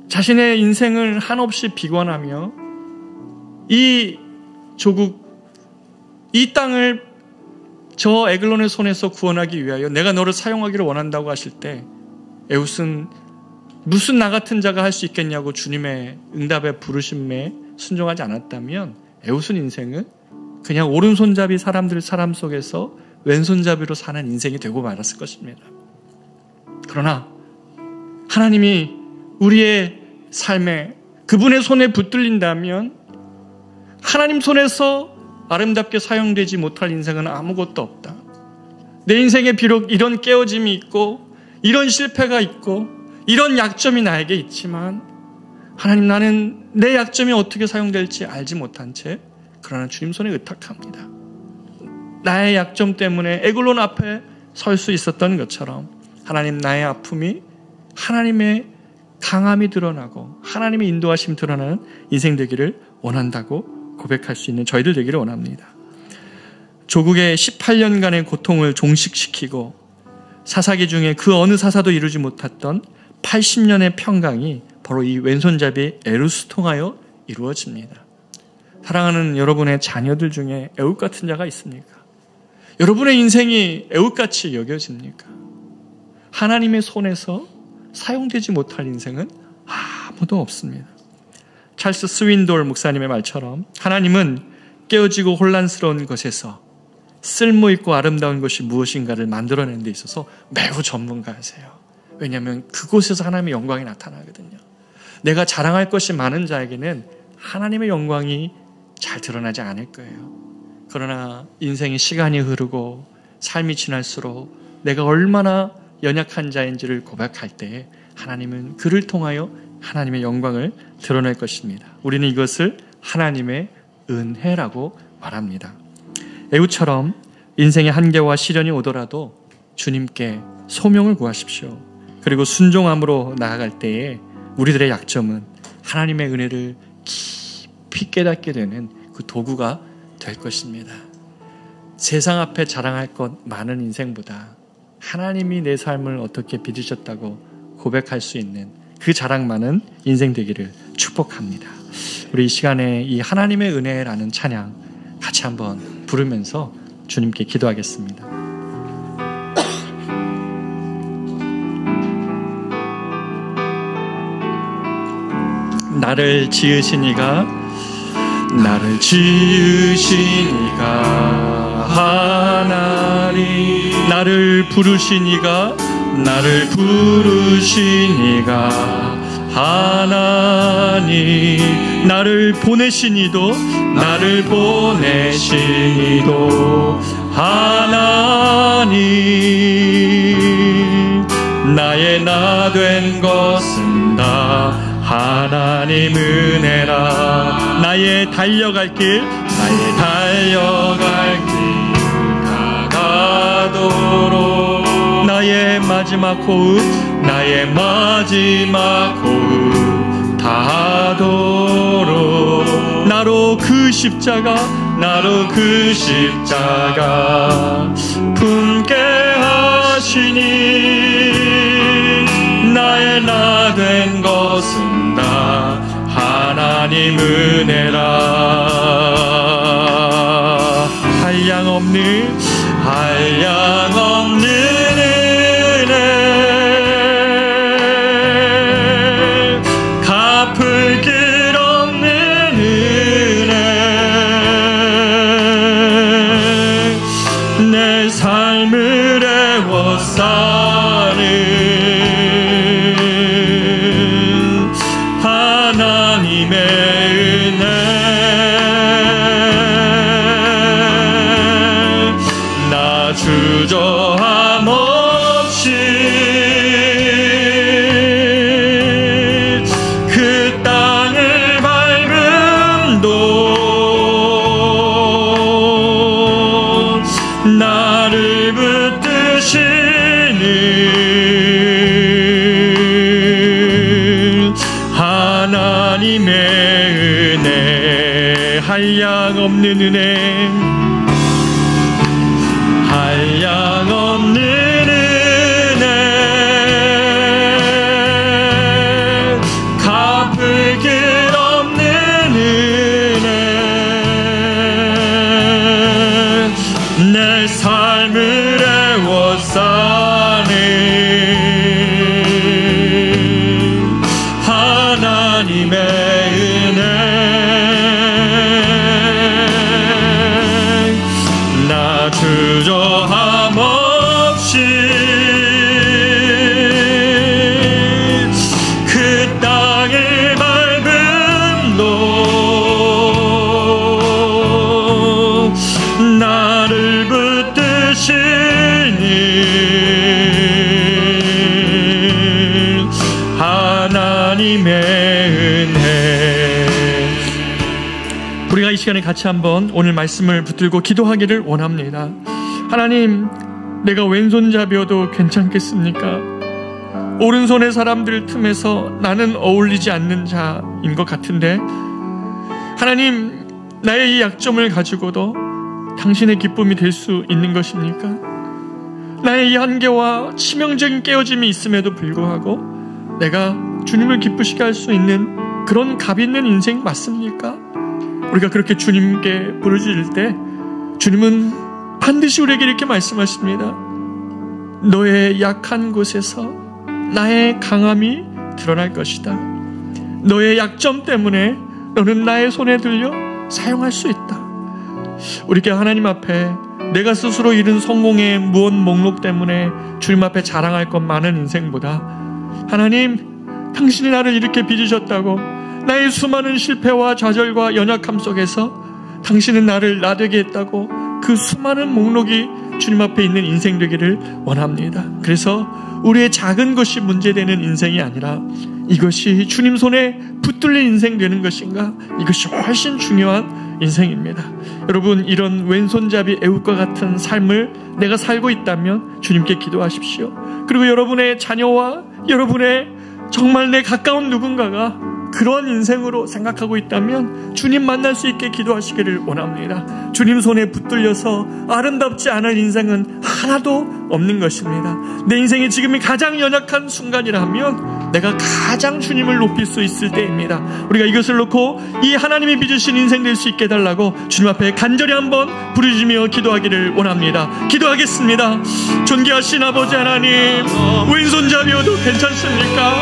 자신의 인생을 한없이 비관하며 이 조국, 이 땅을 저 에글론의 손에서 구원하기 위하여 내가 너를 사용하기를 원한다고 하실 때 에웃은 무슨 나 같은 자가 할 수 있겠냐고 주님의 응답의 부르심에 순종하지 않았다면 에웃은 인생은 그냥 오른손잡이 사람들 삶 속에서 왼손잡이로 사는 인생이 되고 말았을 것입니다. 그러나 하나님이 우리의 삶에 그분의 손에 붙들린다면 하나님 손에서 아름답게 사용되지 못할 인생은 아무것도 없다. 내 인생에 비록 이런 깨어짐이 있고 이런 실패가 있고 이런 약점이 나에게 있지만 하나님, 나는 내 약점이 어떻게 사용될지 알지 못한 채 그러나 주님 손에 의탁합니다. 나의 약점 때문에 에글론 앞에 설 수 있었던 것처럼 하나님, 나의 아픔이 하나님의 강함이 드러나고 하나님의 인도하심이 드러나는 인생 되기를 원한다고 고백할 수 있는 저희들 되기를 원합니다. 조국의 18년간의 고통을 종식시키고 사사기 중에 그 어느 사사도 이루지 못했던 80년의 평강이 바로 이 왼손잡이 에루스 통하여 이루어집니다. 사랑하는 여러분의 자녀들 중에 애웃 같은 자가 있습니까? 여러분의 인생이 애웃같이 여겨집니까? 하나님의 손에서 사용되지 못할 인생은 아무도 없습니다. 찰스 스윈돌 목사님의 말처럼 하나님은 깨어지고 혼란스러운 것에서 쓸모있고 아름다운 것이 무엇인가를 만들어내는 데 있어서 매우 전문가이세요. 왜냐하면 그곳에서 하나님의 영광이 나타나거든요. 내가 자랑할 것이 많은 자에게는 하나님의 영광이 잘 드러나지 않을 거예요. 그러나 인생의 시간이 흐르고 삶이 지날수록 내가 얼마나 연약한 자인지를 고백할 때 하나님은 그를 통하여 하나님의 영광을 드러낼 것입니다. 우리는 이것을 하나님의 은혜라고 말합니다. 애웃처럼 인생의 한계와 시련이 오더라도 주님께 소명을 구하십시오. 그리고 순종함으로 나아갈 때에 우리들의 약점은 하나님의 은혜를 깊이 깨닫게 되는 그 도구가 될 것입니다. 세상 앞에 자랑할 것 많은 인생보다 하나님이 내 삶을 어떻게 빚으셨다고 고백할 수 있는 그 자랑 많은 인생 되기를 축복합니다. 우리 이 시간에 이 하나님의 은혜라는 찬양 같이 한번 부르면서 주님께 기도하겠습니다. 나를 지으시니가 하나님, 나를 부르시니가 하나님, 나를 보내시니도 하나님, 나의 나 된 것은 다 하나님 은혜라. 나의 달려갈 길 다가도록 나의 마지막 호흡 다하도록 나로 그 십자가 품게 하시니 나의 나 된 것은 다 하나님 은혜라. 한량없는 은혜, 갚을 길 없는 은혜, 내 삶을 애워싸는 하나님의 은혜, 나 주저함 없이 그 땅을 밟음도 나를 붙드시는 하나님의 은혜, 한량없는 은혜, 한량없는 은혜, 갚을 길 없는 은혜, 내 삶을 애워싸는 하나님의 은혜, 나 주저함 없이 그 땅을 밟음도 나를 붙드시는 하나님의 은혜. 우리가 이 시간에 같이 한번 오늘 말씀을 붙들고 기도하기를 원합니다. 하나님, 내가 왼손잡이여도 괜찮겠습니까? 오른손의 사람들 틈에서 나는 어울리지 않는 자인 것 같은데, 하나님, 나의 이 약점을 가지고도 당신의 기쁨이 될 수 있는 것입니까? 나의 이 한계와 치명적인 깨어짐이 있음에도 불구하고 내가 주님을 기쁘시게 할 수 있는 그런 값 있는 인생 맞습니까? 우리가 그렇게 주님께 부르짖을 때 주님은 반드시 우리에게 이렇게 말씀하십니다. 너의 약한 곳에서 나의 강함이 드러날 것이다. 너의 약점 때문에 너는 나의 손에 들려 사용할 수 있다. 우리가 하나님 앞에 내가 스스로 이룬 성공의 무언 목록 때문에 주님 앞에 자랑할 것 많은 인생보다, 하나님, 당신이 나를 이렇게 빚으셨다고 나의 수많은 실패와 좌절과 연약함 속에서 당신은 나를 나되게 했다고 그 수많은 목록이 주님 앞에 있는 인생 되기를 원합니다. 그래서 우리의 작은 것이 문제되는 인생이 아니라 이것이 주님 손에 붙들린 인생 되는 것인가, 이것이 훨씬 중요한 인생입니다. 여러분, 이런 왼손잡이 애웃과 같은 삶을 내가 살고 있다면 주님께 기도하십시오. 그리고 여러분의 자녀와 여러분의 정말 내 가까운 누군가가 그런 인생으로 생각하고 있다면 주님 만날 수 있게 기도하시기를 원합니다. 주님 손에 붙들려서 아름답지 않을 인생은 하나도 없는 것입니다. 내 인생이 지금이 가장 연약한 순간이라면 내가 가장 주님을 높일 수 있을 때입니다. 우리가 이것을 놓고 이 하나님이 빚으신 인생 될 수 있게 해달라고 주님 앞에 간절히 한번 부르짖으며 기도하기를 원합니다. 기도하겠습니다. 존귀하신 아버지 하나님, 왼손잡이여도 괜찮습니까?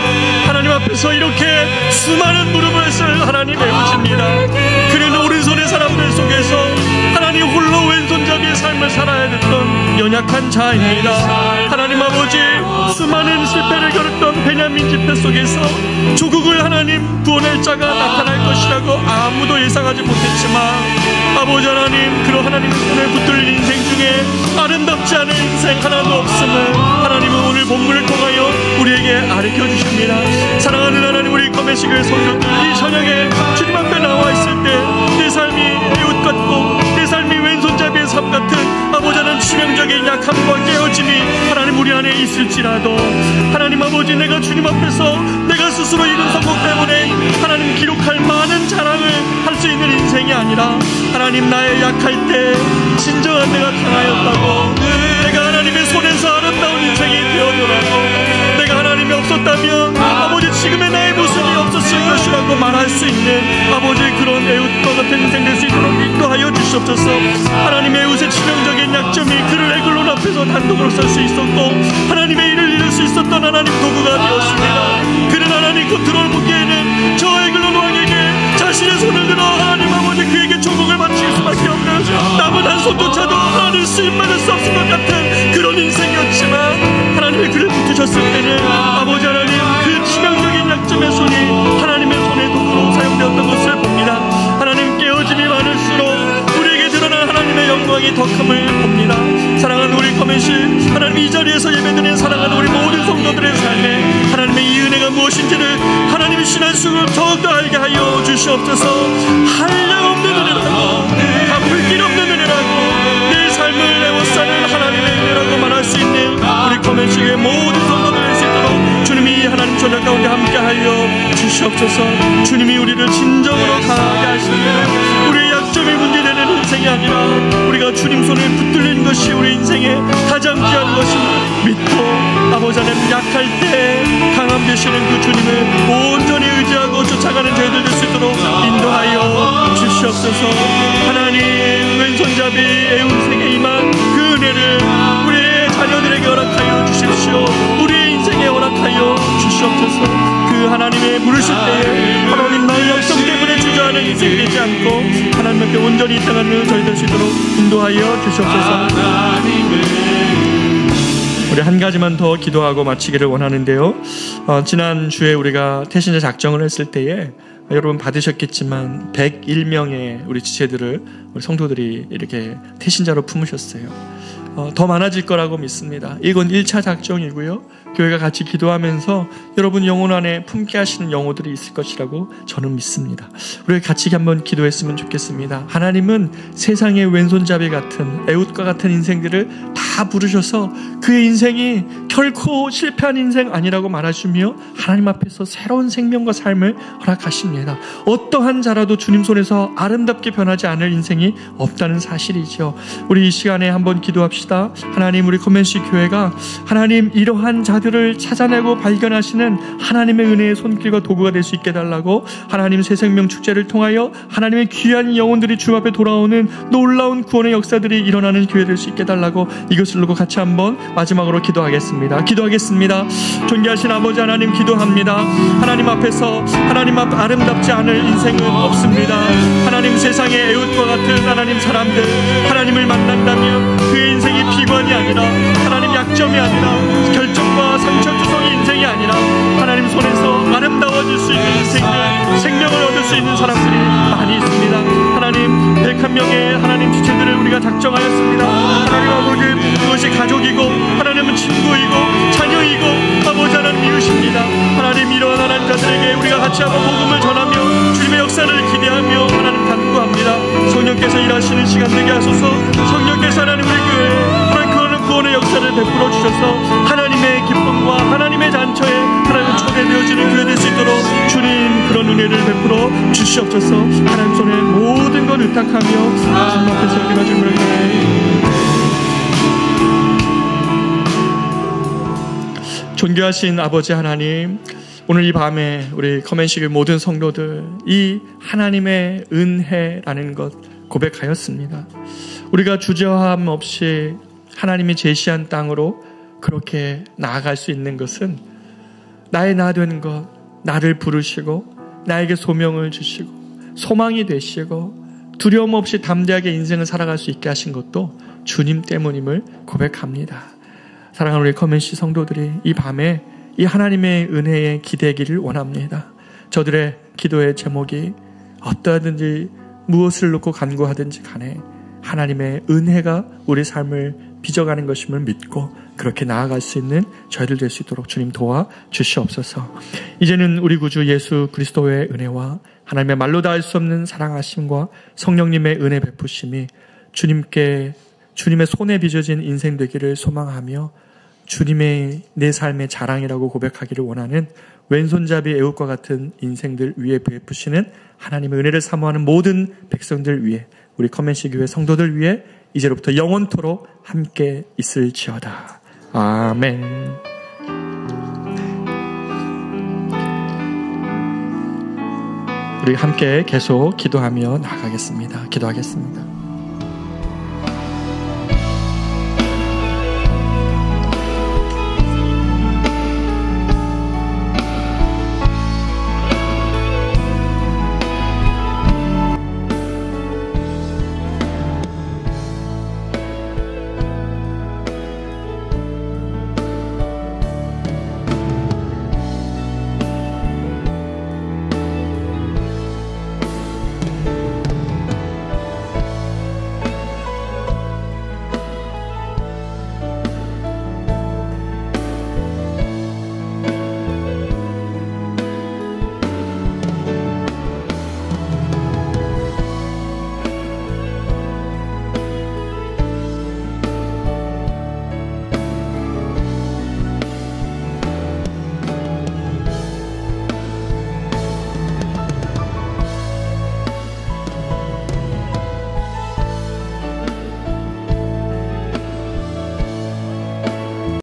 하나님 앞에서 이렇게 수많은 무릎을 쓸 하나님 애우십니다. 그는 오른손의 사람들 속에서 하나님 홀로 왼손잡이의 삶을 살아야 됐던 연약한 자입니다. 하나님 아버지, 수많은 실패를 겪었던 베냐민 집회 속에서 조국을 하나님 구원할 자가 나타날 것이라고 아무도 예상하지 못했지만, 아버지 하나님, 그런 하나님 손에 붙들린 인생 중에 아름답지 않은 인생 하나도 없음을 하나님은 오늘 본문을 통하여 우리에게 가르쳐 주십니다. 사랑하는 하나님, 우리 검의식을 성도들 이 저녁에 주님 앞에 나와 있을 때 내 삶이 애웃 같고 내 삶이 왼손잡이의 삶 같은 아버지 하나님 치명적인 약함과 깨어짐이 하나님 우리 안에 있을지라도, 하나님 아버지, 내가 주님 앞에서 내가 스스로 이룬 성공 때문에 하나님 기록할 많은 자랑을 할 수 있는 인생이 아니라 하나님 나의 약할 때 진정한 내가 강하였다고, 내가 하나님의 손에서 아름다운 인생이 되어더라도 내가 하나님이 없었다면 아버지 지금의 나의 모습이 없었을 것이라고 말할 수 있는 아버지 그런 애웃과 같은 인생 될 수 있도록 인도하여 주시옵소서. 하나님의 애웃의 치명적인 약점이 그를 에글론 앞에서 단독으로 설 수 있었고 하나님의 일을 이룰 수 있었던 하나님 도구가 되었습니다. 그는 하나님 겉으로 보기에는 저 에글론 왕에게 자신의 손을 들어 하나님 아버지 그에게 조국을 바칠 수밖에 없는, 남은 한 손조차도 하나님 수임받을 수 없을 것 같은 그런 인생이었지만, 하나님이 그를 붙으셨을 때는 아버지 하나님 그 치명적인 약점의 손이 하나님의 손의 도구로 사용되었던 것을 봅니다. 하나님, 깨어짐이 많을수록 우리에게 드러난 하나님의 영광이 더 큼을 봅니다. 사랑하는 우리 커맨실 하나님, 이 자리에서 예배드리는 사랑하는 우리 모든 성도들의 삶에 하나님의 이 은혜가 무엇인지를 하나님의 신앙수를 더욱더 알게 하여 주시옵소서. 한량없는 은혜라고, 갚을 길 없는 은혜라고, 내 삶을 에워싸는 하나님의 은혜라고 말할 수 있는 우리 커맨실의 모든 성도들 될 수 있도록 주님이 하나님 저녁 가운데 함께하여 주시옵소서. 주님이 우리를 진정으로 강하게 하시는, 우리의 약점이 문제되는 인생이 아니라 우리가 주님 손에 붙들린 것이 우리 인생의 가장 귀한 것임을 믿고 아버지 하나님 약할 때 강함 되시는 그 주님을 온전히 의지하고 쫓아가는 저희들 될 수 있도록 인도하여 주시옵소서. 하나님, 왼손잡이 애운생에 임한 그 은혜를 우리의 자녀들에게 허락하여 주십시오. 우리의 인생에 허락하여 주시옵소서. 그 하나님의 부르실 때에 하나님 나의 약점 때문에 주저하는 인생이 되지 않고 하나님 앞에 온전히 이 땅하는 저희 될 수 있도록 인도하여 주시옵소서. 우리 한 가지만 더 기도하고 마치기를 원하는데요. 지난주에 우리가 태신자 작정을 했을 때에 여러분 받으셨겠지만 101명의 우리 지체들을 우리 성도들이 이렇게 태신자로 품으셨어요. 더 많아질 거라고 믿습니다. 이건 1차 작정이고요. 교회가 같이 기도하면서 여러분 영혼 안에 품게 하시는 영혼들이 있을 것이라고 저는 믿습니다. 우리가 같이 한번 기도했으면 좋겠습니다. 하나님은 세상의 왼손잡이 같은 에웃과 같은 인생들을 다 부르셔서 그의 인생이 결코 실패한 인생 아니라고 말하시며 하나님 앞에서 새로운 생명과 삶을 허락하십니다. 어떠한 자라도 주님 손에서 아름답게 변하지 않을 인생이 없다는 사실이죠. 우리 이 시간에 한번 기도합시다. 하나님, 우리 커맨시 교회가 하나님 이러한 자들을 찾아내고 발견하시는 하나님의 은혜의 손길과 도구가 될 수 있게 해달라고, 하나님 새 생명 축제를 통하여 하나님의 귀한 영혼들이 주 앞에 돌아오는 놀라운 구원의 역사들이 일어나는 교회 될 수 있게 해달라고, 이것을 놓고 같이 한번 마지막으로 기도하겠습니다. 존귀하신 아버지 하나님, 기도합니다. 하나님 앞에서 하나님 앞 아름답지 않을 인생은 없습니다. 하나님, 세상의 에웃과 같은 하나님 사람들, 하나님을 만난다면 그의 인생이 비관이 아니라 하나님 약점이 아니라 결정과 상처투성이 인생이 아니라 하나님 손에서 아름다워질 수 있는 인생들, 생명을 얻을 수 있는 사람들이 많이 있습니다. 하나님, 101명의 하나님 주체들을 우리가 작정하였습니다. 하나님 아버지, 그것이 가족이고 하나님은 친구이고 자녀이고 아버지 하나님 이웃입니다. 하나님, 이러한 하나님 자들에게 우리가 같이 한번 복음을 전하며 주님의 역사를 기대하며 하나님 간구합니다. 성령께서 일하시는 시간 되게 하소서. 성령께서 하나님 우리 교회에 구원의 역사를 베풀어 주셔서 하나님의 기쁨과 하나님의 잔처에 하나님 초대되어지는 교회 될 수 있도록 주님 그런 은혜를 베풀어 주시옵소서. 하나님 손에 모든 걸 의탁하며 주님 앞에서 우리가 주님을 존귀하신 아버지 하나님, 오늘 이 밤에 우리 커맨식의 모든 성도들 이 하나님의 은혜라는 것 고백하였습니다. 우리가 주저함 없이 하나님이 제시한 땅으로 그렇게 나아갈 수 있는 것은 나의 나 된 것, 나를 부르시고 나에게 소명을 주시고 소망이 되시고 두려움 없이 담대하게 인생을 살아갈 수 있게 하신 것도 주님 때문임을 고백합니다. 사랑하는 우리 커맨시 성도들이 이 밤에 이 하나님의 은혜에 기대기를 원합니다. 저들의 기도의 제목이 어떠하든지 무엇을 놓고 간구하든지 간에 하나님의 은혜가 우리 삶을 빚어가는 것임을 믿고 그렇게 나아갈 수 있는 저희들 될 수 있도록 주님 도와 주시옵소서. 이제는 우리 구주 예수 그리스도의 은혜와 하나님의 말로 다 할 수 없는 사랑하심과 성령님의 은혜 베푸심이 주님의 손에 빚어진 인생 되기를 소망하며 주님의 내 삶의 자랑이라고 고백하기를 원하는 왼손잡이 에웃과 같은 인생들 위에 베푸시는 하나님의 은혜를 사모하는 모든 백성들 위해, 우리 커맨시 교회 성도들 위해 이제로부터 영원토록 함께 있을지어다. 아멘. 우리 함께 계속 기도하며 나아가겠습니다. 기도하겠습니다.